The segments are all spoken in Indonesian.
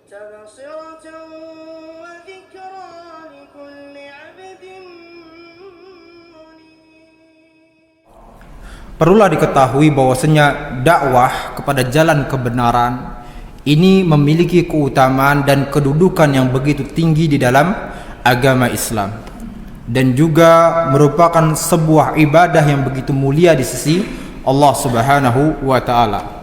تبصرة وذكرى لكل عبد منيب. Perlulah diketahui bahwasanya dakwah kepada jalan kebenaran ini memiliki keutamaan dan kedudukan yang begitu tinggi di dalam agama Islam, dan juga merupakan sebuah ibadah yang begitu mulia di sisi Allah Subhanahu wa taala.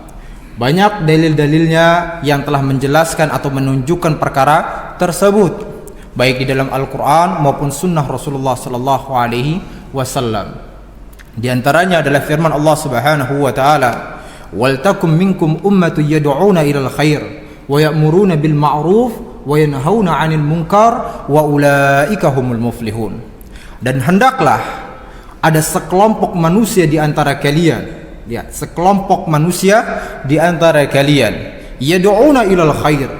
Banyak dalil-dalilnya yang telah menjelaskan atau menunjukkan perkara tersebut, baik di dalam Al-Qur'an maupun sunnah Rasulullah sallallahu alaihi wasallam. Di antaranya adalah firman Allah Subhanahu wa taala, "Wal takum minkum ummatun yad'una ilal khair wa ya'muruna bil ma'ruf wa yanhauna 'anil munkar wa ulaika humul muflihun." Dan hendaklah ada sekelompok manusia di antara kalian, lihat, sekelompok manusia di antara kalian, yad'una ilal khair,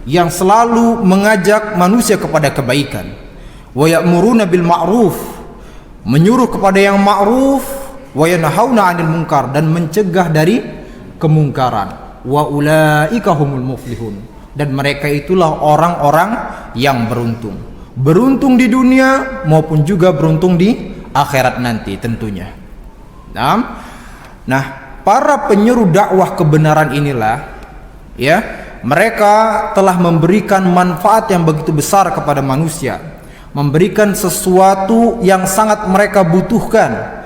yang selalu mengajak manusia kepada kebaikan, wa ya'muruna bil ma'ruf, menyuruh kepada yang ma'ruf, wa yanhauna 'anil munkar, dan mencegah dari kemungkaran, wa ulaika humul muflihun, dan mereka itulah orang-orang yang beruntung di dunia maupun juga beruntung di akhirat nanti tentunya. Nah, para penyeru dakwah kebenaran inilah, ya, mereka telah memberikan manfaat yang begitu besar kepada manusia, memberikan sesuatu yang sangat mereka butuhkan,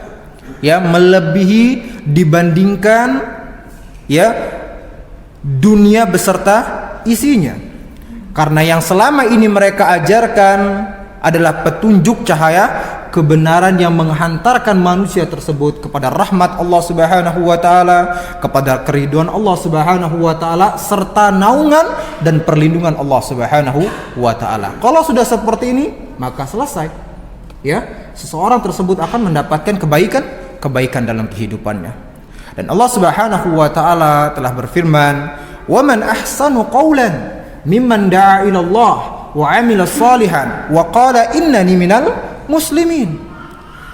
ya, melebihi dibandingkan, ya, dunia beserta isinya. Karena yang selama ini mereka ajarkan adalah petunjuk cahaya kebenaran yang menghantarkan manusia tersebut kepada rahmat Allah Subhanahu wa taala, kepada keridhaan Allah Subhanahu wa taala, serta naungan dan perlindungan Allah Subhanahu wa taala. Kalau sudah seperti ini, maka selesai. Ya, seseorang tersebut akan mendapatkan kebaikan dalam kehidupannya. Dan Allah Subhanahu wa taala telah berfirman, "Wa man ahsanu qawlan mimman da'a ila Allah wa 'amila shalihan wa qala innani minal muslimin."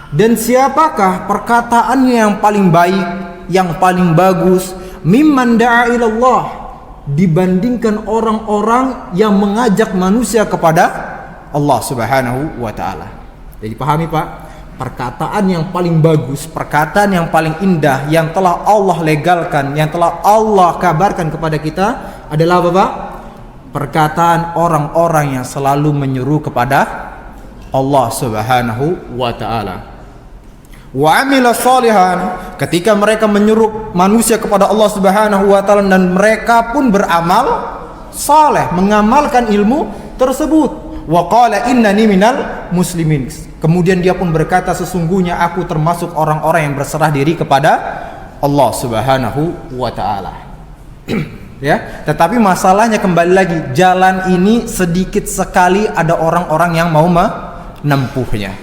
Dan siapakah perkataannya yang paling baik, yang paling bagus, mimman da'a ila Allah, dibandingkan orang-orang yang mengajak manusia kepada Allah Subhanahu wa taala. Jadi pahami, Pak, perkataan yang paling bagus, perkataan yang paling indah yang telah Allah legalkan, yang telah Allah kabarkan kepada kita adalah apa, Pak? Perkataan orang-orang yang selalu menyeru kepada Allah Subhanahu wa taala. Wa amila shalihan, ketika mereka menyeru manusia kepada Allah Subhanahu wa taala dan mereka pun beramal saleh, mengamalkan ilmu tersebut. Wa qala innani minal muslimin, kemudian dia pun berkata, sesungguhnya aku termasuk orang-orang yang berserah diri kepada Allah Subhanahu wa taala. Ya, tetapi masalahnya kembali lagi, jalan ini sedikit sekali ada orang-orang yang mau menempuhnya.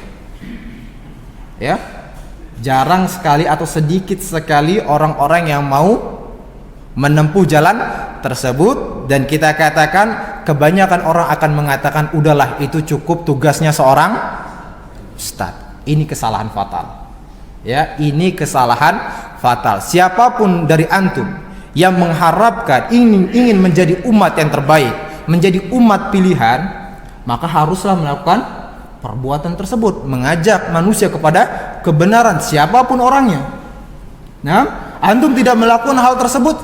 Ya, jarang sekali atau sedikit sekali orang-orang yang mau menempuh jalan tersebut, dan kita katakan kebanyakan orang akan mengatakan udahlah itu cukup tugasnya seorang ustadz. Ini kesalahan fatal. Ya, ini kesalahan fatal. Siapapun dari antum yang mengharapkan ingin menjadi umat yang terbaik, menjadi umat pilihan, maka haruslah melakukan perbuatan tersebut, mengajak manusia kepada kebenaran siapapun orangnya. Nah, antum tidak melakukan hal tersebut,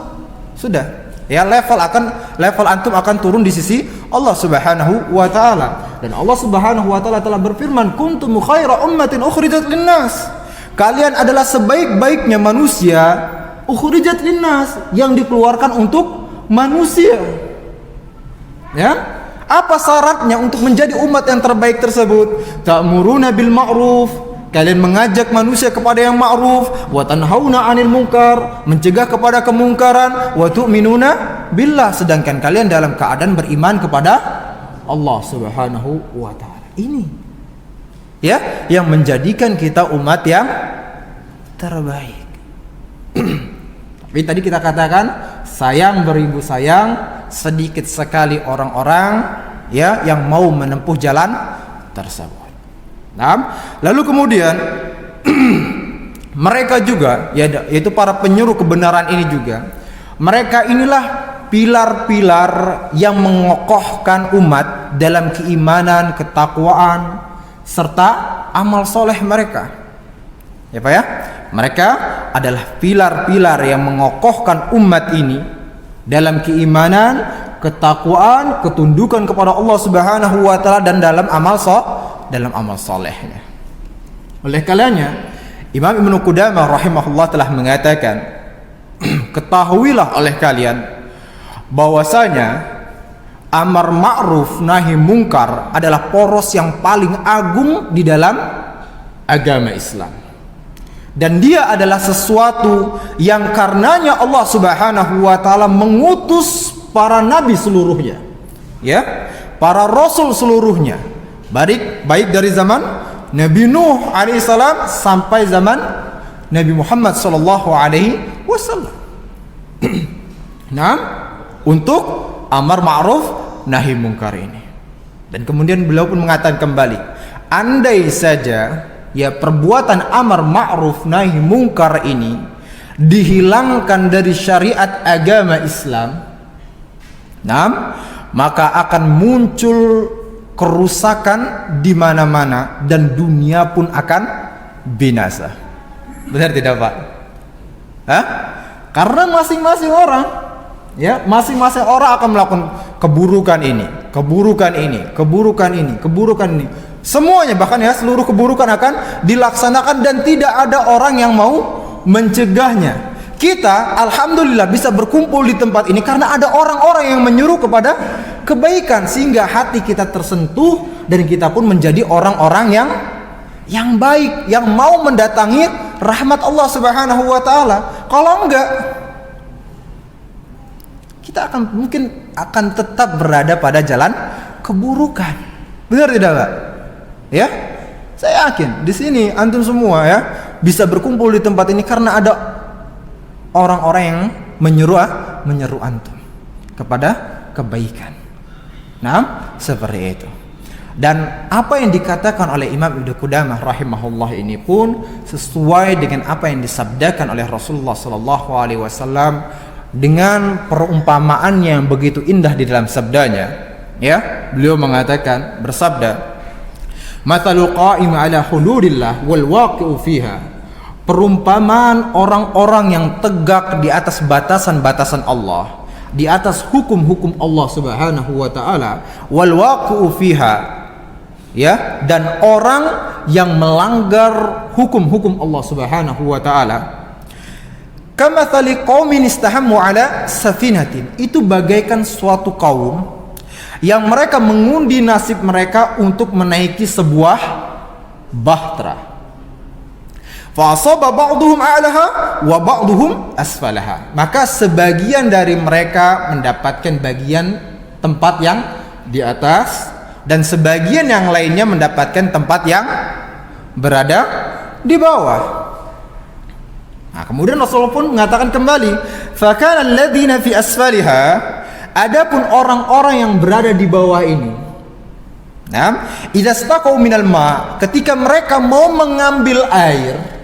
sudah, ya, level antum akan turun di sisi Allah Subhanahu wa taala. Dan Allah Subhanahu wa taala telah berfirman, "Kuntum khaira ummatin ukhrijat linnas." Kalian adalah sebaik-baiknya manusia, ukhrijat linnas, yang dikeluarkan untuk manusia. Ya, apa syaratnya untuk menjadi umat yang terbaik tersebut? Ta'muruna bil ma'ruf, kalian mengajak manusia kepada yang ma'ruf, wa tanhauna 'anil munkar, mencegah kepada kemungkaran, wa tu'minuna billah, sedangkan kalian dalam keadaan beriman kepada Allah Subhanahu wa taala. Ini, ya, yang menjadikan kita umat yang terbaik. Tapi tadi kita katakan, sayang beribu sayang, sedikit sekali orang-orang, ya, yang mau menempuh jalan tersebut. Nah, lalu kemudian mereka juga, ya, yaitu para penyeru kebenaran ini juga, mereka inilah pilar-pilar yang mengokohkan umat dalam keimanan, ketakwaan, serta amal soleh mereka. Ya Pak ya, mereka adalah pilar-pilar yang mengokohkan umat ini dalam keimanan, ketakwaan, ketundukan kepada Allah Subhanahu wa taala dan dalam amal solehnya. Oleh karenanya Imam Ibnu Qudamah rahimahullah telah mengatakan, ketahuilah oleh kalian bahwasanya amar ma'ruf nahi mungkar adalah poros yang paling agung di dalam agama Islam. Dan dia adalah sesuatu yang karenanya Allah Subhanahu wa taala mengutus para nabi seluruhnya. Ya, para rasul seluruhnya. Baik dari zaman Nabi Nuh alaihissalam sampai zaman Nabi Muhammad sallallahu alaihi wasallam. Nah, untuk amar ma'ruf nahi mungkar ini. Dan kemudian beliau pun mengatakan kembali, andai saja ya perbuatan amar ma'ruf nahi mungkar ini dihilangkan dari syariat agama Islam, nah, maka akan muncul kerusakan di mana-mana dan dunia pun akan binasa. Benar tidak Pak? Hah? Karena masing-masing orang, ya, masing-masing orang akan melakukan keburukan ini, keburukan ini, keburukan ini, keburukan ini. Semuanya, bahkan ya seluruh keburukan akan dilaksanakan dan tidak ada orang yang mau mencegahnya. Kita alhamdulillah bisa berkumpul di tempat ini karena ada orang-orang yang menyuruh kepada kebaikan, sehingga hati kita tersentuh dan kita pun menjadi orang-orang yang baik, yang mau mendatangi rahmat Allah Subhanahu wa taala. Kalau enggak, kita mungkin akan tetap berada pada jalan keburukan. Benar tidak Pak? Ya, saya yakin di sini antum semua ya bisa berkumpul di tempat ini karena ada orang-orang yang menyeru antum kepada kebaikan. Nah, seperti itu. Dan apa yang dikatakan oleh Imam Ibnu Qudamah rahimahullah ini pun sesuai dengan apa yang disabdakan oleh Rasulullah sallallahu alaihi wasallam dengan perumpamaan yang begitu indah di dalam sabdanya. Ya, beliau mengatakan, bersabda, "Matsalul qa'im 'ala hududillah wal waqi'u fiha." Perumpamaan orang-orang yang tegak di atas batasan-batasan Allah, di atas hukum-hukum Allah Subhanahu wa taala, wal waqi'u fiha, ya, dan orang yang melanggar hukum-hukum Allah Subhanahu wa taala, kamatsali qaumin istahammu ala safinatin, itu bagaikan suatu kaum yang mereka mengundi nasib mereka untuk menaiki sebuah bahtera. Fa asaba ba'dhum a'laha wa ba'dhum asfalaha, maka sebagian dari mereka mendapatkan bagian tempat yang di atas dan sebagian yang lainnya mendapatkan tempat yang berada di bawah. Nah, kemudian Rasulullah pun mengatakan kembali, fa kana alladziina fi asfaliha, adapun orang-orang yang berada di bawah ini, nah, idza staqau minal ma, ketika mereka mau mengambil air,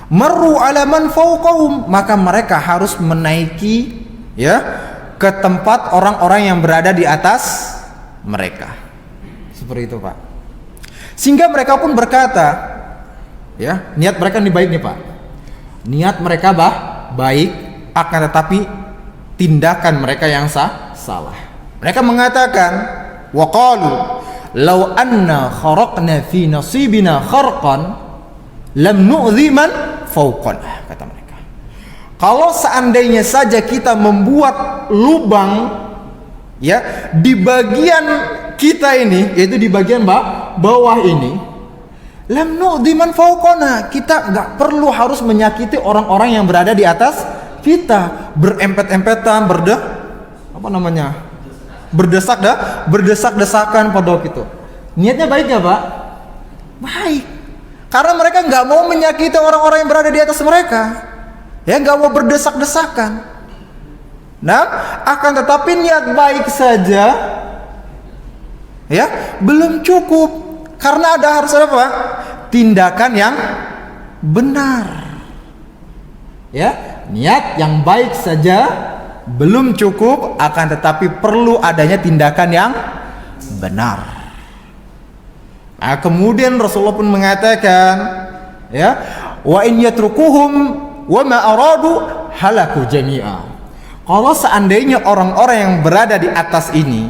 marru ala man fawqahum, maka mereka harus menaiki, ya, ke tempat orang-orang yang berada di atas mereka. Seperti itu Pak. Sehingga mereka pun berkata, ya, niat mereka ini baik nih Pak. Niat mereka baik, akan tetapi tindakan mereka yang salah. Mereka mengatakan, wa qalu law anna kharaqna fi nasibina kharqan lam nu'dhi man fawqana, kata mereka. Kalau seandainya saja kita membuat lubang, ya, di bagian kita ini, yaitu di bagian bawah ini, lam nu'dhi man fawqana, kita nggak perlu harus menyakiti orang-orang yang berada di atas kita, berempet-empetan, berdesak-desakan pada waktu itu. Niatnya baik nggak Pak? Baik. Karena mereka nggak mau menyakiti orang-orang yang berada di atas mereka, ya, nggak mau berdesak-desakan. Nah, akan tetapi niat baik saja, ya, belum cukup, karena harus ada apa? Tindakan yang benar. Ya, niat yang baik saja belum cukup, akan tetapi perlu adanya tindakan yang benar. Nah, kemudian Rasulullah pun mengatakan, ya, wa in yatrukuhum wa ma aradu halaku jami'a. Kalau seandainya orang-orang yang berada di atas ini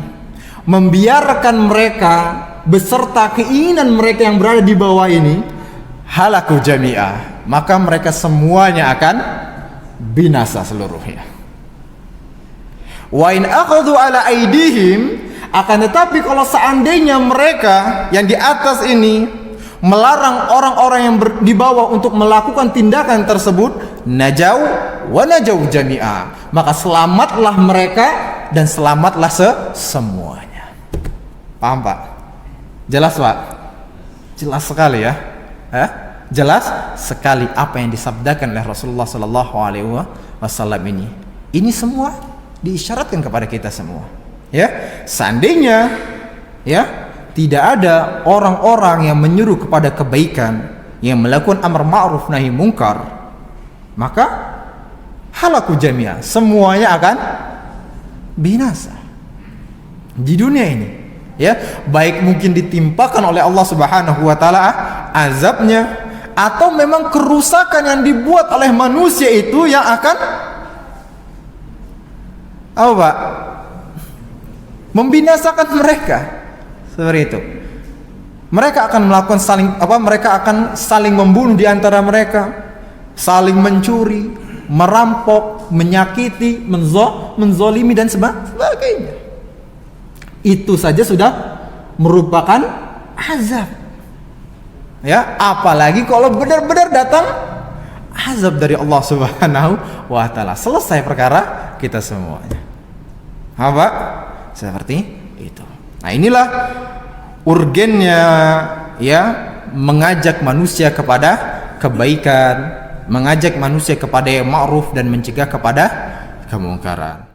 membiarkan mereka beserta keinginan mereka yang berada di bawah ini, halaku jami'a, maka mereka semuanya akan binasa seluruhnya. Wa in akhadhu ala aidihim, akan tetapi kalau seandainya mereka yang di atas ini melarang orang-orang yang di bawah untuk melakukan tindakan tersebut, najau wa najau jami'a, maka selamatlah mereka dan selamatlah semuanya. Paham Pak? Jelas Pak? Jelas sekali ya. Jelas sekali apa yang disabdakan oleh Rasulullah Sallallahu Alaihi Wasallam ini. Ini semua diisyaratkan kepada kita semua. Ya, seandainya ya tidak ada orang-orang yang menyuruh kepada kebaikan, yang melakukan amar ma'ruf nahi mungkar, maka halaku jami'ah, semuanya akan binasa di dunia ini. Ya, baik mungkin ditimpakan oleh Allah Subhanahu wa taala azabnya, atau memang kerusakan yang dibuat oleh manusia itu yang akan apa Pak? Membinasakan mereka. Seperti itu. Mereka akan melakukan mereka akan saling membunuh di antara mereka, saling mencuri, merampok, menyakiti, menzolimi dan sebagainya. Itu saja sudah merupakan azab. Ya, apalagi kalau benar-benar datang azab dari Allah Subhanahu wa taala. Selesai perkara kita semuanya. Apa? Seperti itu. Nah, inilah urgennya ya mengajak manusia kepada kebaikan, mengajak manusia kepada yang ma'ruf dan mencegah kepada kemungkaran.